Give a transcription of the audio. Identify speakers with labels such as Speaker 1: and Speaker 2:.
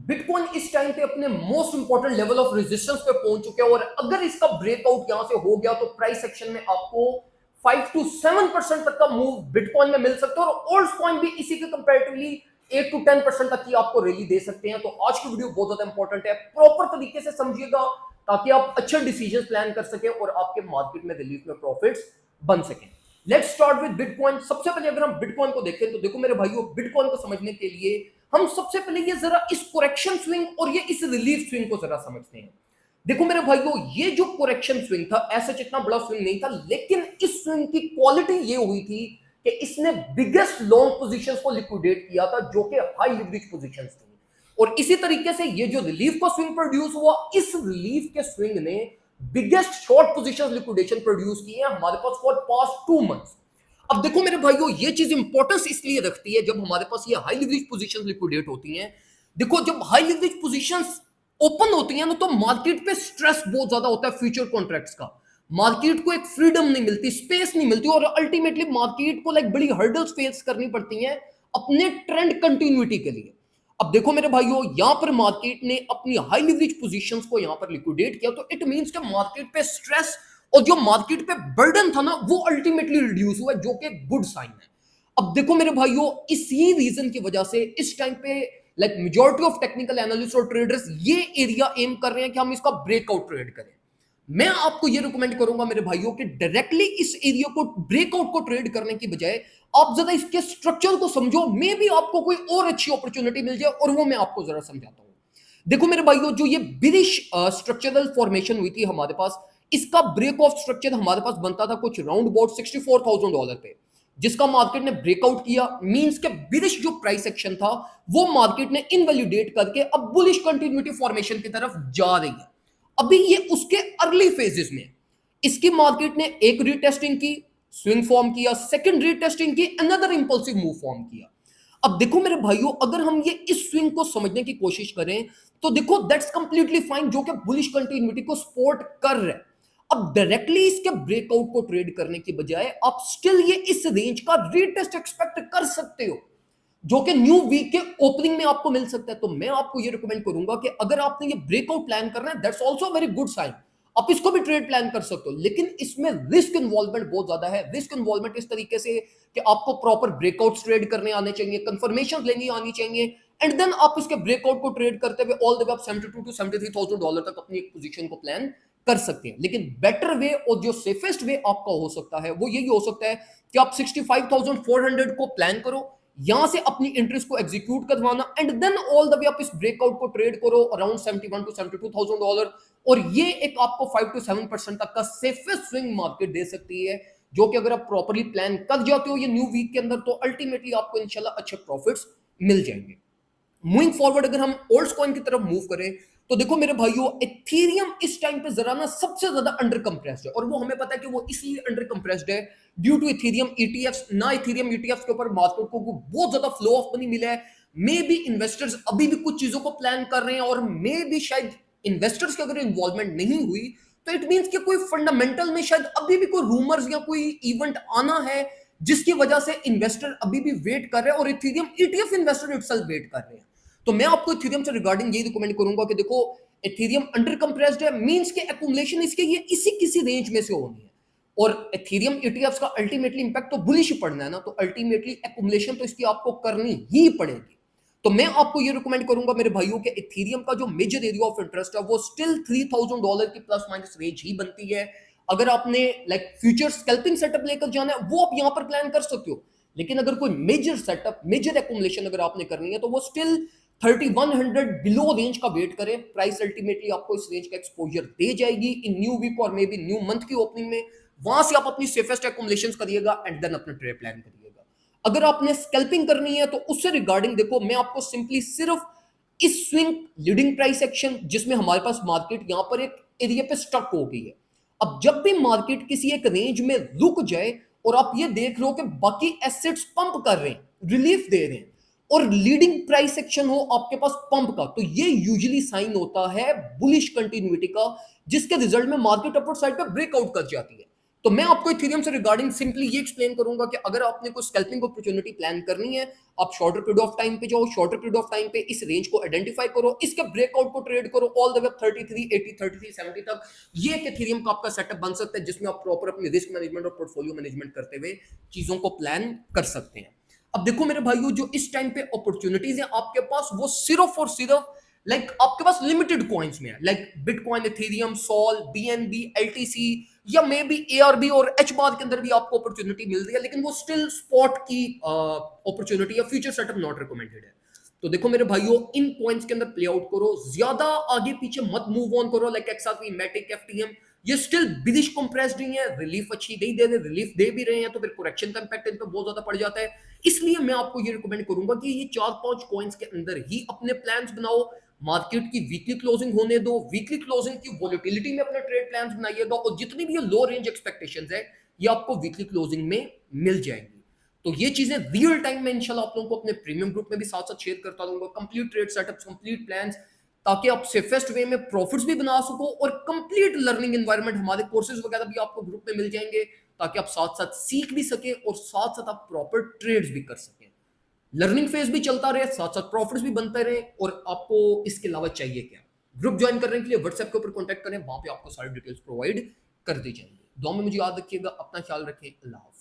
Speaker 1: Bitcoin इस time पे अपने most important level of resistance पे पहुंच चुके हैं और अगर इसका ब्रेकआउट यहां से हो गया तो प्राइस सेक्शन में आपको 5 to 7% तक का मूव बिटकॉइन में मिल सकता है और ओल्ड कॉइन भी इसी के कंपैरेटिवली 8 to 10% तक की आपको रैली दे सकते हैं। तो आज की वीडियो बहुत ज्यादा इंपॉर्टेंट है, प्रॉपर तरीके से समझिएगा ताकि आप अच्छे डिसीजन प्लान कर सकें और आपके मार्केट में रिलीफ में प्रॉफिट्स बन सकें। Let's start with bitcoin. सबसे पहले अगर हम बिटकॉइन को देखें तो देखो मेरे भाइयों, बिटकॉइन को समझने के लिए हम सबसे पहले ये जरा इस करेक्शन स्विंग और ये इस रिलीफ स्विंग को जरा समझते हैं। देखो मेरे भाइयों, ये जो करेक्शन स्विंग था ऐसा इतना बड़ा स्विंग नहीं था, लेकिन इस स्विंग की क्वालिटी ये हुई थी कि इसने बिगेस्ट लॉन्ग पोजीशंस को लिक्विडेट किया था जो कि हाई लिवरेज पोजीशंस थी। और इसी तरीके से ये जो रिलीफ का स्विंग प्रोड्यूस हुआ, इस रिलीफ के स्विंग ने biggest short position liquidation produce की है हमारे पास फॉर पास्ट 2 मंथ्स। अब देखो मेरे भाइयों, ये चीज इंपॉर्टेंस इसलिए रखती है जब हमारे पास ये हाई लिवरेज पोजीशंस लिक्विडेट होती हैं। देखो जब हाई लिवरेज पोजीशंस ओपन होती हैं ना तो मार्केट पे स्ट्रेस बहुत ज्यादा होता है फ्यूचर कॉन्ट्रैक्ट्स का। मार्केट को एक फ्रीडम नहीं मिलती, स्पेस नहीं मिलती और अल्टीमेटली मार्केट को बड़ी हर्डल्स फेस करनी पड़ती हैं अपने ट्रेंड कंटिन्यूटी के लिए। अब देखो मेरे भाइयों, यहां पर मार्केट ने अपनी हाई लिवरेज पोजीशंस को यहां पर लिक्विडेट किया तो इट मींस कि मार्केट पे स्ट्रेस और जो मार्केट पे बर्डन था ना वो अल्टीमेटली रिड्यूस हुआ, जो कि गुड साइन है। अब देखो मेरे भाइयों, इसी रीजन की वजह से इस टाइम पे मेजॉरिटी ऑफ टेक्निकल एनालिस्ट और ट्रेडर्स ये एरिया एम कर रहे हैं कि हम इसका ब्रेकआउट ट्रेड करें। मैं आपको ये रिकमेंड करूंगा मेरे भाइयों कि डायरेक्टली इस एरिया को ब्रेकआउट को ट्रेड करने की बजाय आप जरा इसके स्ट्रक्चर को समझो, मे भी आपको कोई और अच्छी अपॉर्चुनिटी मिल जाए और वो मैं आपको जरा समझाता हूं। देखो मेरे भाइयों, जो ये बिरिश स्ट्रक्चरल फॉर्मेशन हुई थी हमारे पास, इसका ब्रेक ऑफ स्ट्रक्चर हमारे पास बनता था कुछ राउंड अबाउट $64,000 पे, जिसका मार्केट ने ब्रेकआउट किया। मींस के बिरिश जो प्राइस एक्शन था वो मार्केट ने इनवैलिडेट करके अब बुलिश कंटिन्यूटी फॉर्मेशन की तरफ जा रही है। अभी ये उसके अर्ली फेजेस में, इसकी मार्केट ने एक रीटेस्टिंग की, स्विंग फॉर्म किया, सेकंड रीटेस्टिंग की, अनदर इंपल्सिव मूव फॉर्म किया। अब देखो मेरे भाइयों, अगर हम ये इस स्विंग को समझने की कोशिश करें तो देखो दैट्स कंप्लीटली फाइन, जो कि बुलिश कंटिन्यूटी को सपोर्ट कर रहा है। अब डायरेक्टली इसके ब्रेकआउट को ट्रेड करने की बजाय आप स्टिल ये इस रेंज का रीटेस्ट एक्सपेक्ट कर सकते हो, जो कि न्यू वीक के ओपनिंग में आपको मिल सकता है। तो मैं आपको ये रिकमेंड करूंगा कि अगर आपने ये ब्रेकआउट प्लान करना है, that's also very good sign, आप इसको भी ट्रेड प्लान कर सकते हो। लेकिन इसमें रिस्क इन्वॉल्वमेंट बहुत ज्यादा है। रिस्क इन्वॉल्वमेंट इस तरीके से कि आपको प्रॉपर ब्रेकआउट ट्रेड करने आने चाहिए, कंफर्मेशन लेनी आनी चाहिए, एंड देन आप इसके ब्रेकआउट को ट्रेड करते हुए ऑल द वे आप $72,000 to $73,000 तक अपनी पोजीशन को प्लान कर सकते हैं। लेकिन बेटर वे और जो सेफेस्ट वे आपका हो सकता है वो यही हो सकता है कि आप 65,400 को प्लान करो, यहां से अपनी इंटरेस्ट को एग्जीक्यूट करवाना, and then all the way आप इस ब्रेकआउट को ट्रेड करो अराउंड $71,000 to $72,000, और ये एक आपको 5 to 7% तक का सेफेस्ट स्विंग मार्केट दे सकती है, जो कि अगर आप प्रॉपर्ली प्लान कर जाते हो ये न्यू वीक के अंदर तो अल्टीमेटली आपको इंशाल्लाह अच्छे प्रॉफिट्स मिल जाएंगे। मूविंग फॉरवर्ड अगर हम ओल्ड कॉइन की तरफ मूव करें तो देखो मेरे भाइयों, एथेरियम इस टाइम पे जरा ना सबसे ज्यादा अंडर कंप्रेस्ड है, और वो हमें पता है कि वो इसलिए अंडर कंप्रेस्ड है ड्यू टू एथेरियम ईटीएफ्स। ना एथेरियम ईटीएफ्स के ऊपर मार्केट को बहुत ज्यादा फ्लो ऑफ मनी मिला है। मे बी इन्वेस्टर्स अभी भी कुछ चीजों को प्लान कर रहे हैं, और मे बी शायद इन्वेस्टर्स की अगर इन्वॉल्वमेंट नहीं हुई तो इट मींस कि कोई फंडामेंटल में शायद अभी भी कोई रूमर्स या कोई इवेंट आना है जिसकी वजह से इन्वेस्टर अभी भी वेट कर रहे हैं और Ethereum ETF investor itself wait कर रहे हैं। तो मैं आपको इथेरियम से रिगार्डिंग यही रिकमेंड करूंगा कि देखो इथेरियम अंडर कंप्रेस्ड है, मींस के एक्यूमुलेशन इसके ये इसी किसी रेंज में से होनी है, और इथेरियम ईटीएफ्स का अल्टीमेटली इंपैक्ट तो बुलिश ही पड़ना है ना, तो अल्टीमेटली एक्यूमुलेशन तो इसकी आपको करनी ही पड़ेगी। तो मैं आपको ये रिकमेंड करूंगा मेरे भाइयों के इथेरियम का जो मेजर एरिया ऑफ इंटरेस्ट है वो स्टिल $3,000 की प्लस माइनस रेंज ही बनती है। अगर आपने फ्यूचर स्कैल्पिंग सेटअप लेकर जाना है वो आप यहां पर प्लान कर सकते हो, लेकिन अगर कोई मेजर सेटअप, मेजर एक्यूमुलेशन अगर आपने करनी है तो वो स्टिल 3100 बिलो रेंज का वेट करें। प्राइस अल्टीमेटली आपको इस रेंज का एक्सपोजर दे जाएगी इन न्यू वीक और मे बी न्यू मंथ की ओपनिंग में। वहां से आप अपनी सेफेस्ट एक्यूमुलेशंस करिएगा एंड देन अपना ट्रेड प्लान करिएगा। अगर आपने स्कैल्पिंग करनी है तो उससे रिगार्डिंग देखो मैं आपको सिंपली सिर्फ इस स्विंग लीडिंग प्राइस एक्शन जिसमें हमारे पास मार्केट यहां पर एक एरिया पे स्टक हो गई है, अब जब भी मार्केट किसी एक रेंज में रुक जाए और आप ये देख लो कि बाकी एसेट्स पंप कर रहे हैं, रिलीफ दे रहे हैं, और लीडिंग प्राइस एक्शन हो आपके पास पंप का, तो ये यूजुअली साइन होता है बुलिश कंटिन्यूटी का, जिसके रिजल्ट में मार्केट अपवर्ड साइड पे ब्रेकआउट कर जाती है। तो मैं आपको इथेरियम से रिगार्डिंग सिंपली ये एक्सप्लेन करूंगा कि अगर आपने कोई स्कैल्पिंग अपॉर्चुनिटी प्लान करनी है, आप शॉर्टर पीरियड ऑफ टाइम पे जाओ, शॉर्टर पीरियड ऑफ टाइम पे इस रेंज को आइडेंटिफाई करो, इसके ब्रेकआउट को ट्रेड करो ऑल द वे 33, 80, 33, 70 तक। ये एक इथेरियम का आपका सेटअप बन सकता है जिसमें आप प्रॉपर अपनी रिस्क मैनेजमेंट और पोर्टफोलियो मैनेजमेंट करते हुए चीजों को प्लान कर सकते हैं। अब देखो मेरे भाइयों, जो इस टाइम पे अपॉर्चुनिटीज हैं आपके पास, वो सिर्फ और सिर्फ आपके पास लिमिटेड कॉइन्स में है, bitcoin, Ethereum, Sol, BNB, LTC, या मे बी एआरबी और एच बार के अंदर भी आपको अपॉर्चुनिटी मिल रही है, लेकिन वो स्टिल स्पॉट की अपॉर्चुनिटी है, फ्यूचर सेटअप नॉट रिकमेंडेड है। तो देखो मेरे भाइयों, इन पॉइंट्स के अंदर प्ले आउट करो, ज्यादा आगे पीछे मत मूव ऑन करो, लाइक एक्सआरपी, मैटिक, एफटीएम, ये स्टिल बिलिश कंप्रेस्ड ही है, रिलीफ अच्छी नहीं दे रहे, रिलीफ दे भी रहे हैं तो फिर करेक्शन का इंपैक्ट इन पर बहुत ज्यादा पड़ जाता है। इसलिए मैं आपको ये रिकमेंड करूंगा कि ये 4-5 कॉइन्स के अंदर ही अपने प्लान्स बनाओ, मार्केट की वीकली क्लोजिंग होने दो, वीकली क्लोजिंग की वॉलेटिलिटी में अपने ट्रेड प्लान्स बनाइएगा, और जितनी भी ये लो रेंज एक्सपेक्टेशंस है ये आपको वीकली क्लोजिंग में मिल जाएंगी। तो ये चीजें रियल टाइम में इंशाल्लाह आप लोगों को अपने प्रीमियम ग्रुप में भी साथ साथ शेयर करता रहूंगा, complete trade setups, complete plans, ताकि आप सेफेस्ट वे में प्रॉफिट्स भी बना सको, और कंप्लीट लर्निंग एनवायरनमेंट, हमारे कोर्सेज वगैरह भी आपको ग्रुप में मिल जाएंगे, ताकि आप साथ साथ सीख भी सके और साथ साथ आप प्रॉपर ट्रेड्स भी कर सकें। लर्निंग फेज भी चलता रहे, साथ साथ प्रॉफिट्स भी बनते रहे, और आपको इसके अलावा चाहिए क्या? ग्रुप ज्वाइन करने के लिए व्हाट्सएप के ऊपर कॉन्टैक्ट करें, वहां पे आपको सारी डिटेल्स प्रोवाइड कर दी जाएंगी। दुआ में मुझे याद रखिएगा, अपना ख्याल रखें, अल्लाह हाफ़िज़।